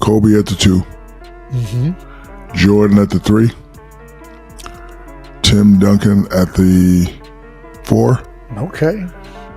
Kobe at the 2. Jordan at the 3. Tim Duncan at the 4. Okay.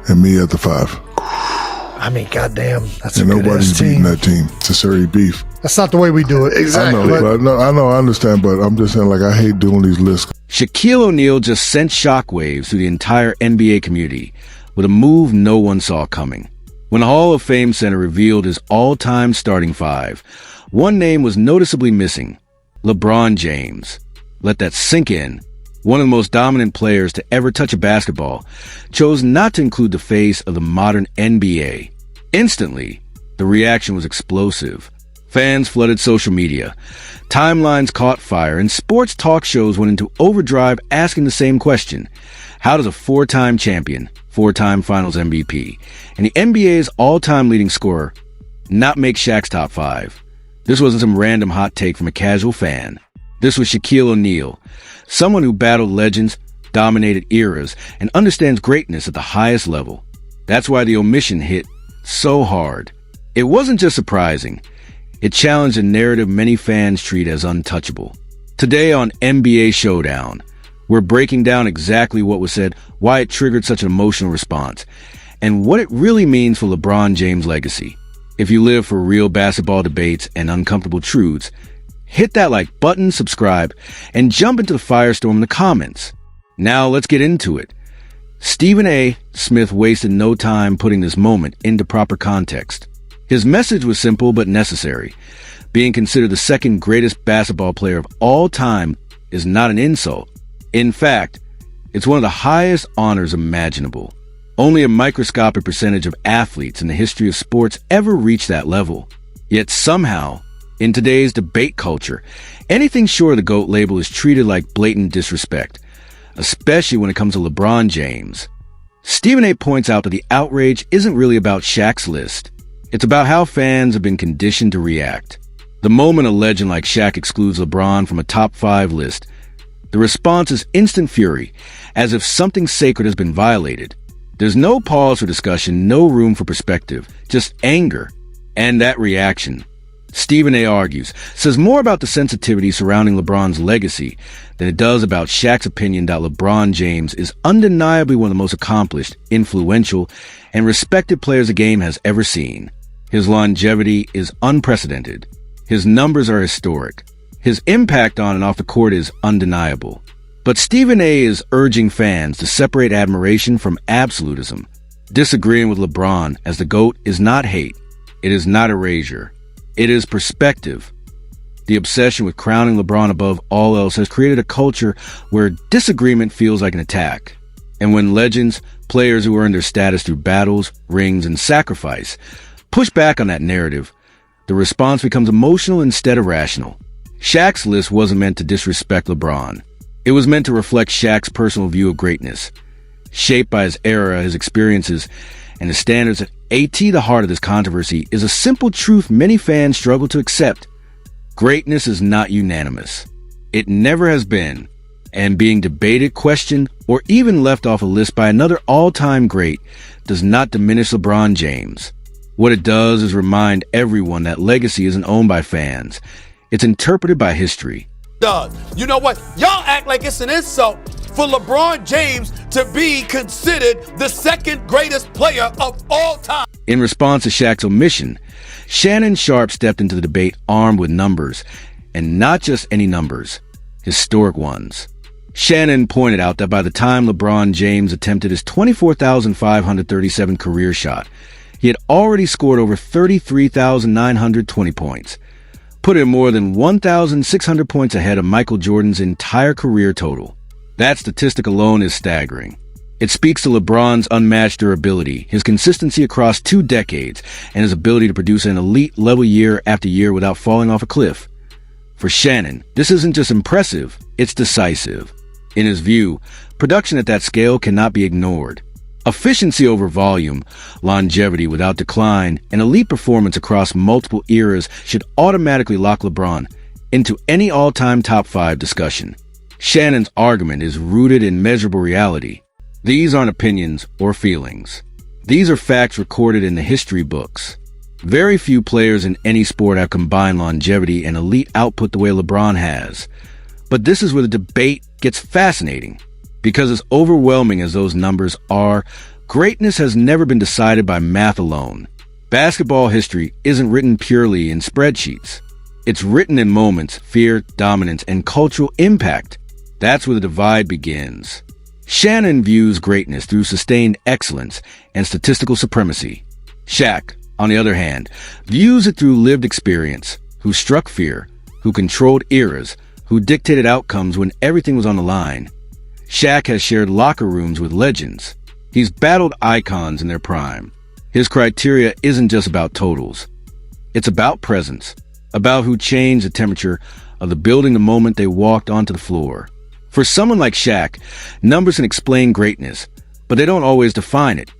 And me at the 5. I mean, goddamn, that's a and good nobody's ass team. beating that team. It's a serious beef. That's not the way we do it. Exactly. I know, I understand, but I'm just saying, like, I hate doing these lists. Shaquille O'Neal just sent shockwaves through the entire NBA community with a move no one saw coming. When the Hall of Fame Center revealed his all-time starting 5, one name was noticeably missing: LeBron James. Let that sink in. One of the most dominant players to ever touch a basketball chose not to include the face of the modern NBA. Instantly, the reaction was explosive. Fans flooded social media. Timelines caught fire, and sports talk shows went into overdrive asking the same question: how does a 4-time champion, 4-time Finals MVP, and the NBA's all-time leading scorer not make Shaq's top 5? This wasn't some random hot take from a casual fan. This was Shaquille O'Neal, someone who battled legends, dominated eras, and understands greatness at the highest level. That's why the omission hit so hard. It wasn't just surprising. It challenged a narrative many fans treat as untouchable. Today on NBA Showdown, we're breaking down exactly what was said, why it triggered such an emotional response, and what it really means for LeBron James' legacy. If you live for real basketball debates and uncomfortable truths, hit that like button, subscribe, and jump into the firestorm in the comments. Now let's get into it. Stephen A. Smith wasted no time putting this moment into proper context. His message was simple but necessary. Being considered the second greatest basketball player of all time is not an insult. In fact, it's one of the highest honors imaginable. Only a microscopic percentage of athletes in the history of sports ever reach that level. Yet somehow, in today's debate culture, anything short of the GOAT label is treated like blatant disrespect, especially when it comes to LeBron James. Stephen A. points out that the outrage isn't really about Shaq's list. It's about how fans have been conditioned to react. The moment a legend like Shaq excludes LeBron from a top 5 list, the response is instant fury, as if something sacred has been violated. There's no pause for discussion, no room for perspective, just anger. And that reaction, Stephen A. argues, says more about the sensitivity surrounding LeBron's legacy than it does about Shaq's opinion that LeBron James is undeniably one of the most accomplished, influential, and respected players the game has ever seen. His longevity is unprecedented. His numbers are historic. His impact on and off the court is undeniable. But Stephen A. is urging fans to separate admiration from absolutism. Disagreeing with LeBron as the GOAT is not hate. It is not erasure. It is perspective. The obsession with crowning LeBron above all else has created a culture where disagreement feels like an attack. And when legends, players who earn their status through battles, rings, and sacrifice, push back on that narrative, the response becomes emotional instead of rational. Shaq's list wasn't meant to disrespect LeBron. It was meant to reflect Shaq's personal view of greatness, shaped by his era, his experiences, and the standards. At the heart of this controversy is a simple truth many fans struggle to accept. Greatness is not unanimous. It never has been. And being debated, questioned, or even left off a list by another all-time great does not diminish LeBron James. What it does is remind everyone that legacy isn't owned by fans. It's interpreted by history. You know what? Y'all act like it's an insult for LeBron James to be considered the second greatest player of all time. In response to Shaq's omission, Shannon Sharpe stepped into the debate armed with numbers, and not just any numbers, historic ones. Shannon pointed out that by the time LeBron James attempted his 24,537 career shot, he had already scored over 33,920 points, putting more than 1,600 points ahead of Michael Jordan's entire career total. That statistic alone is staggering. It speaks to LeBron's unmatched durability, his consistency across 2 decades, and his ability to produce an elite level year after year without falling off a cliff. For Shannon, this isn't just impressive, it's decisive. In his view, production at that scale cannot be ignored. Efficiency over volume, longevity without decline, and elite performance across multiple eras should automatically lock LeBron into any all-time top 5 discussion. Shannon's argument is rooted in measurable reality. These aren't opinions or feelings. These are facts recorded in the history books. Very few players in any sport have combined longevity and elite output the way LeBron has. But this is where the debate gets fascinating. Because as overwhelming as those numbers are, greatness has never been decided by math alone. Basketball history isn't written purely in spreadsheets. It's written in moments, fear, dominance, and cultural impact. That's where the divide begins. Shannon views greatness through sustained excellence and statistical supremacy. Shaq, on the other hand, views it through lived experience, who struck fear, who controlled eras, who dictated outcomes when everything was on the line. Shaq has shared locker rooms with legends. He's battled icons in their prime. His criteria isn't just about totals. It's about presence, about who changed the temperature of the building the moment they walked onto the floor. For someone like Shaq, numbers can explain greatness, but they don't always define it.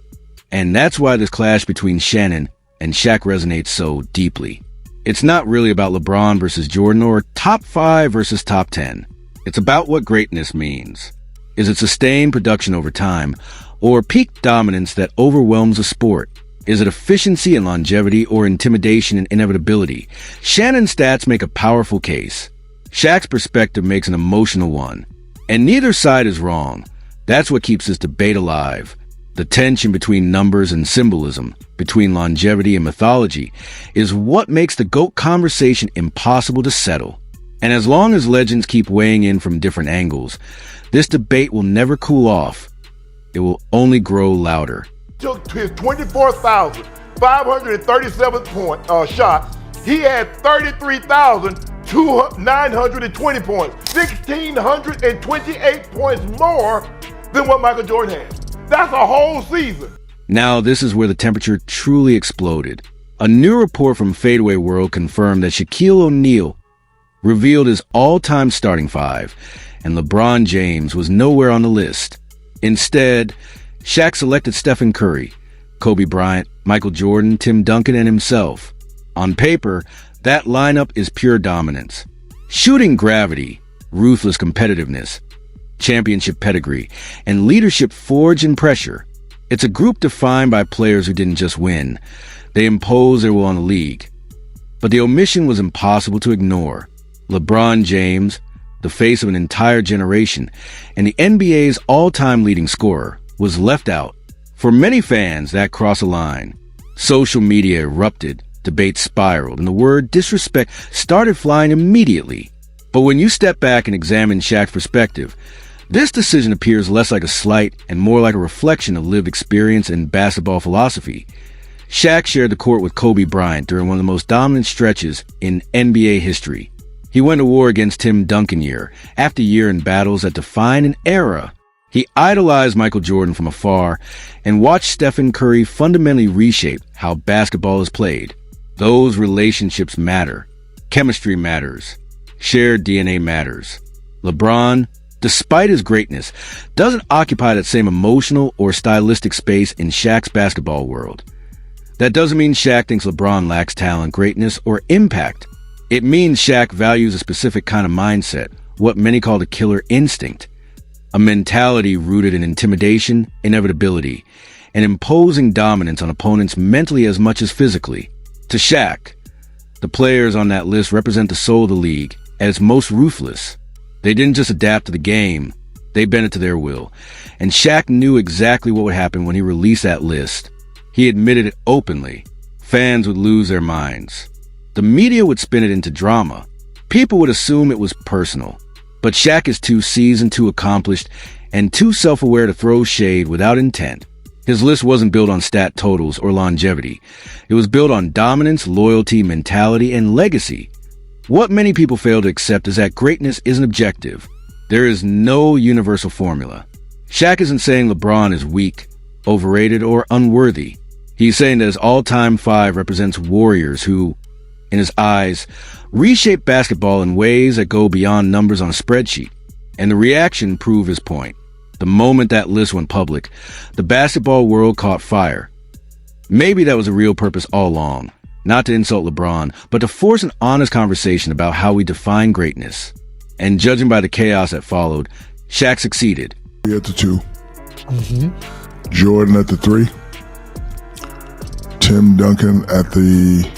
And that's why this clash between Shannon and Shaq resonates so deeply. It's not really about LeBron versus Jordan or top 5 versus top 10. It's about what greatness means. Is it sustained production over time, or peak dominance that overwhelms a sport? Is it efficiency and longevity, or intimidation and inevitability? Shannon's stats make a powerful case. Shaq's perspective makes an emotional one. And neither side is wrong. That's what keeps this debate alive. The tension between numbers and symbolism, between longevity and mythology, is what makes the GOAT conversation impossible to settle. And as long as legends keep weighing in from different angles, this debate will never cool off. It will only grow louder. Took his 24,537 shot. He had 33,920 points, 1,628 points more than what Michael Jordan had. That's a whole season. Now, this is where the temperature truly exploded. A new report from Fadeaway World confirmed that Shaquille O'Neal revealed his all-time starting 5, and LeBron James was nowhere on the list. Instead, Shaq selected Stephen Curry, Kobe Bryant, Michael Jordan, Tim Duncan, and himself. On paper, that lineup is pure dominance. Shooting gravity, ruthless competitiveness, championship pedigree, and leadership forged in pressure. It's a group defined by players who didn't just win. They imposed their will on the league. But the omission was impossible to ignore. LeBron James, the face of an entire generation, and the NBA's all-time leading scorer, was left out. For many fans, that crossed a line. Social media erupted, debates spiraled, and the word disrespect started flying immediately. But when you step back and examine Shaq's perspective, this decision appears less like a slight and more like a reflection of lived experience and basketball philosophy. Shaq shared the court with Kobe Bryant during one of the most dominant stretches in NBA history. He went to war against Tim Duncan year after year in battles that defined an era. He idolized Michael Jordan from afar and watched Stephen Curry fundamentally reshape how basketball is played. Those relationships matter. Chemistry matters. Shared DNA matters. LeBron, despite his greatness, doesn't occupy that same emotional or stylistic space in Shaq's basketball world. That doesn't mean Shaq thinks LeBron lacks talent, greatness, or impact. It means Shaq values a specific kind of mindset, what many call the killer instinct. A mentality rooted in intimidation, inevitability, and imposing dominance on opponents mentally as much as physically. To Shaq, the players on that list represent the soul of the league at its most ruthless. They didn't just adapt to the game, they bent it to their will. And Shaq knew exactly what would happen when he released that list. He admitted it openly. Fans would lose their minds. The media would spin it into drama. People would assume it was personal. But Shaq is too seasoned, too accomplished, and too self-aware to throw shade without intent. His list wasn't built on stat totals or longevity. It was built on dominance, loyalty, mentality, and legacy. What many people fail to accept is that greatness isn't objective. There is no universal formula. Shaq isn't saying LeBron is weak, overrated, or unworthy. He's saying that his all-time 5 represents warriors who, in his eyes, reshape basketball in ways that go beyond numbers on a spreadsheet. And the reaction proved his point. The moment that list went public, the basketball world caught fire. Maybe that was a real purpose all along. Not to insult LeBron, but to force an honest conversation about how we define greatness. And judging by the chaos that followed, Shaq succeeded. At the 2. Jordan at the 3. Tim Duncan at the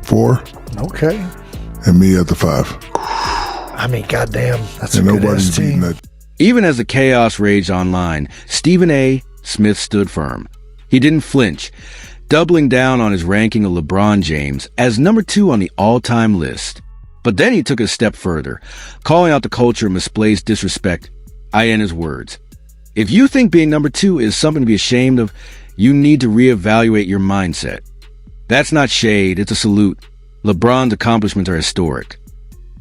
4, Okay. and me at the 5. I mean, goddamn, that's And a good nobody's ass beating team. that. Even as the chaos raged online, Stephen A. Smith stood firm. He didn't flinch, doubling down on his ranking of LeBron James as number 2 on the all-time list. But then he took a step further, calling out the culture of misplaced disrespect. I in his words. If you think being number 2 is something to be ashamed of, you need to reevaluate your mindset. That's not shade, it's a salute. LeBron's accomplishments are historic.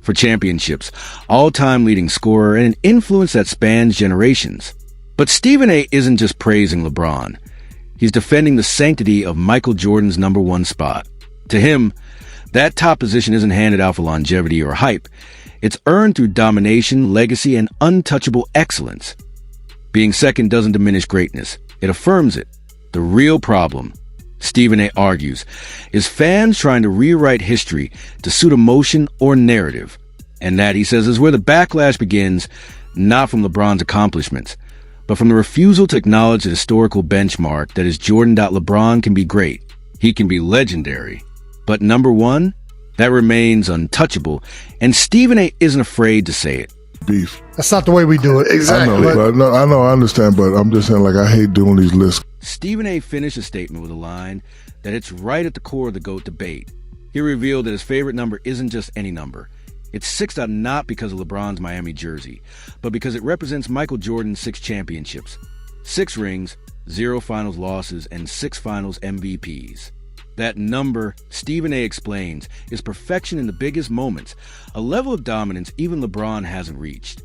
For championships, all-time leading scorer, and an influence that spans generations. But Stephen A. isn't just praising LeBron. He's defending the sanctity of Michael Jordan's number 1 spot. To him, that top position isn't handed out for longevity or hype. It's earned through domination, legacy, and untouchable excellence. Being second doesn't diminish greatness. It affirms it. The real problem, Stephen A. argues, is fans trying to rewrite history to suit emotion or narrative. And that, he says, is where the backlash begins, not from LeBron's accomplishments, but from the refusal to acknowledge the historical benchmark that is Jordan.LeBron can be great. He can be legendary. But number 1, that remains untouchable, and Stephen A. isn't afraid to say it. Beef. That's not the way we do it. I know, I understand, but I'm just saying, like, I hate doing these lists. Stephen A. finished a statement with a line that hits right at the core of the GOAT debate. He revealed that his favorite number isn't just any number. It's 6 not because of LeBron's Miami jersey, but because it represents Michael Jordan's 6 championships. 6 rings, 0 finals losses, and 6 finals MVPs. That number, Stephen A. explains, is perfection in the biggest moments, a level of dominance even LeBron hasn't reached.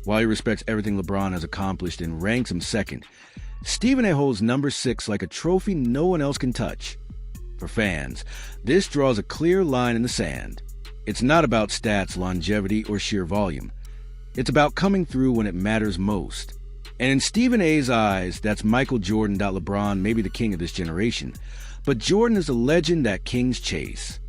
While he respects everything LeBron has accomplished and ranks him second, Stephen A. holds number 6 like a trophy no one else can touch. For fans, this draws a clear line in the sand. It's not about stats, longevity, or sheer volume. It's about coming through when it matters most. And in Stephen A.'s eyes, that's Michael Jordan. LeBron may be the king of this generation, but Jordan is a legend that kings chase.